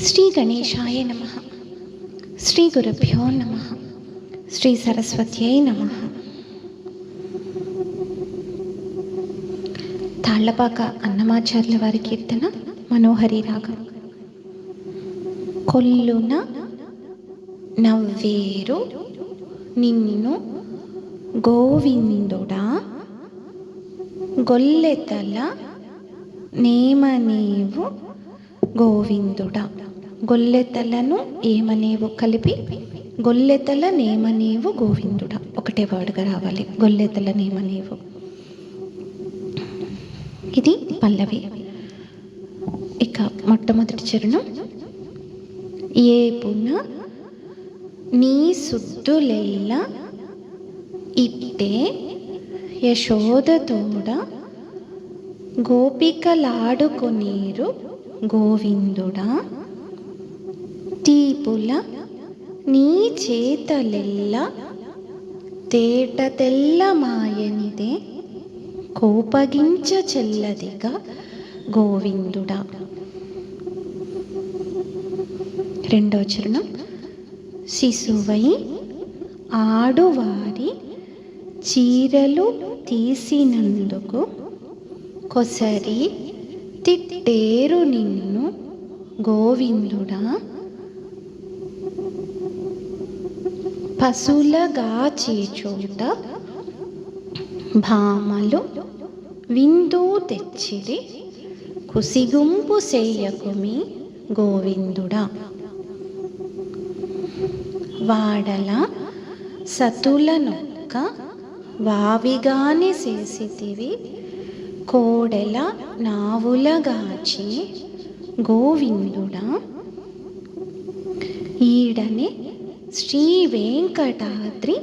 శ్రీ గణేశాయ నమః. శ్రీ గురుభ్యో నమః. శ్రీ సరస్వత్యై నమః. తాళ్లపాక అన్నమాచార్యుల వారి కీర్తన మనోహరి రాగం. కొల్లున నవ్వేరు నిన్ను గోవిందుడా, గొల్లెతల నేమనేవు గోవిందుడా. గొల్లెతలను ఏమనేవు కలిపి గొల్లెతల నేమనేవు గోవిందుడా. ఒకటే వర్డ్గా రావాలి, గొల్లెతల నేమనేవు. ఇది పల్లవి. ఇక మొట్టమొదటి చరణం. ఏపున నీ సుద్దులెల్ల ఇట్టే యశోదతోడ గోపికలాడుకొనీరు గోవిందుడా. తీపుల నీ చేతలెల్ల తేట తెల్లమాయనిదే కోపగించ చెల్లదిగా గోవిందుడా. రెండో చరణం. శిశువై ఆడువారి చీరలు తీసినందుకు కొసరి తిట్టేరు నిన్ను గోవిందుడా. పశులగాచే చోట భామలు విందు తెచ్చిరి కుసిగుంపు సేయకుమి గోవిందుడా. వాడల సతులనొక్క వావిగాని చేసితివి కోడెల నావులగాచి గోవిందుడా. ఈడనే శ్రీ వెంకటాద్రి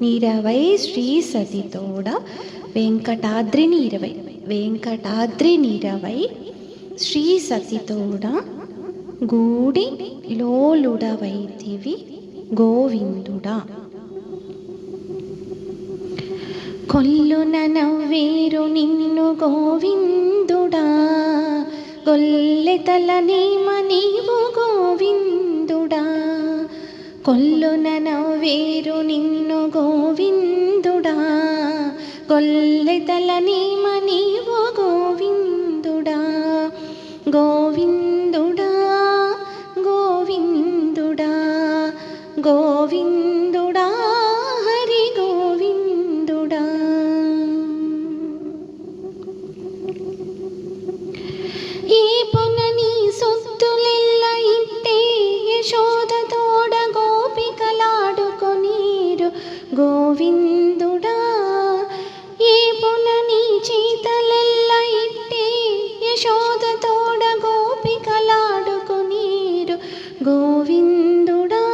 నిరవై శ్రీ సతితోడ వెంకటాద్రిని 20 వెంకటాద్రి నిరవై శ్రీ సతితోడ గూడి లోలుడవైతివి గోవిందుడా. కొల్లున నవ్వేరు నిన్ను గోవిందుడా, గొల్లెతల నేమనేవు గోవిందుడా. కొల్లున నవ్వేరు నిన్ను గోవిందుడా, గొల్లెతల నేమనేవు గోవిందుడా. గోవిందుడా గోవిందుడా గోవిందుడా హరి గోవిందుడా. ఈ పొనని సొత్తులెల్ల ఇట్టే యశోదతోడ గోపికలాడుకొనీరు గోవిందుడా. ఈ పొనని చేతలెల్ల ఇట్టే యశోదతోడ గోపికలాడుకొనీరు గోవిందుడా.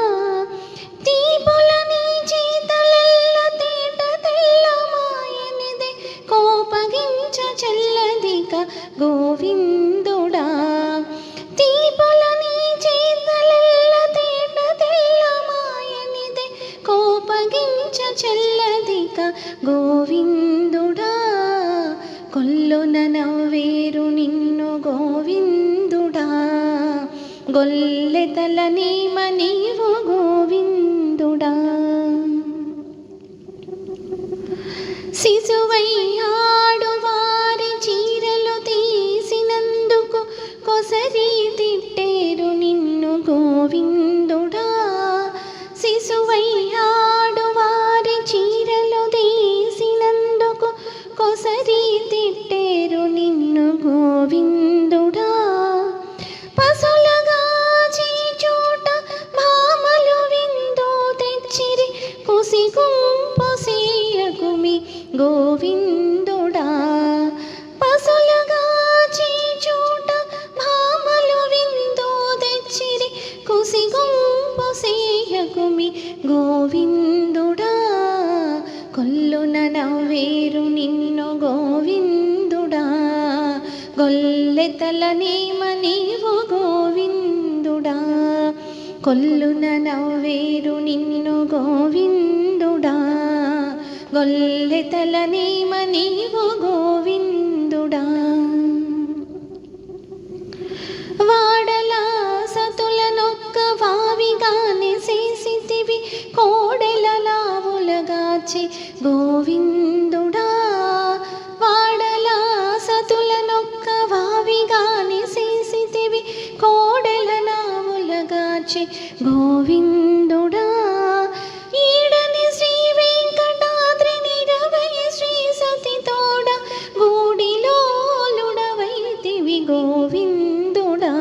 తీపుల నీ చేతలెల్ల తేట తెల్లమాయనిదే కోపగించ చెల్లదిక గోవిందుడా. తీపుల నీ చేతలెల్ల తేట తెల్లమాయనిదే కోపగించ చెల్లదిక గోవిందుడా. కొల్లున నవ్వేరు నిన్ను గోవిందుడా, గొల్లెతల నేమనేవు గోవిందుడా. శిశువై ఆడువారి చీరలు తీసినందుకు కొసరి తిట్టేరు నిన్ను గోవిందుడా. శిశువై ఆడువారి చీరలు తీసినందుకు కొసరి తిట్టేరు నిన్ను గోవిందుడా. పశులగాచే చోట భామలు విందు తెచ్చిరి కుసిగుంపు సేయకుమి గోవిందుడా. పశులగాచే చోట భామలు విందు తెచ్చిరి కుసిగుంపు సేయకుమి గోవిందుడా. కొల్లున నవ్వేరు నిన్ను గోవిందుడా, గొల్లెతల నేమనేవు గోవిందుడా. కొల్లున నవ్వేరు నిన్ను గోవిందుడా, గొల్లెతల నేమనేవు గోవిందుడా. వాడల వావిగానే చేసితివి కోడెల లావులగాచి గోవిందుడా. వాడల సతులనొక్క వావిగానే చేసితివి కోడెల లావులగాచి గోవిందుడా. ఈడని శ్రీ వెంకటాద్రి నిరవై శ్రీ సతి తోడ గూడిలోలుడవైతివి గోవిందుడా.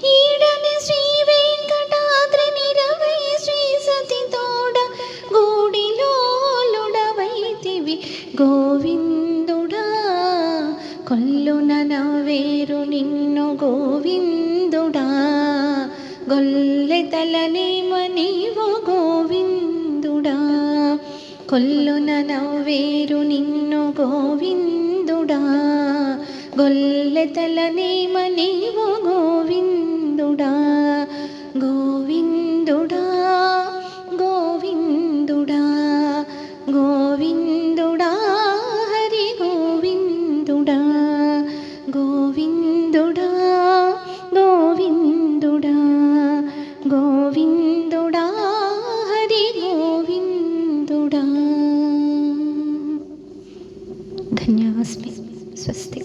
ఈడని శ్రీ వెంకటాద్రి నిరవై శ్రీ సతి తోడ గూడిలోలుడవైతివి గోవిందుడా. కొల్లున నవ్వేరు నిన్ను గోవిందుడా. గొల్లెతలనేమ నీవు గోవిందుడా. కొల్లున నవ్వేరు నిన్ను గోవిందుడా. గొల్లెతలనేమ నీవు గోవిందుడా. గోవిందుడా గోవిందుడా గోవిందుడా హరి గోవిందుడా. గోవిందుడా గోవిందుడా గోవిందుడా హరి గోవిందుడా. ధన్యవాస్మి. స్వస్తి.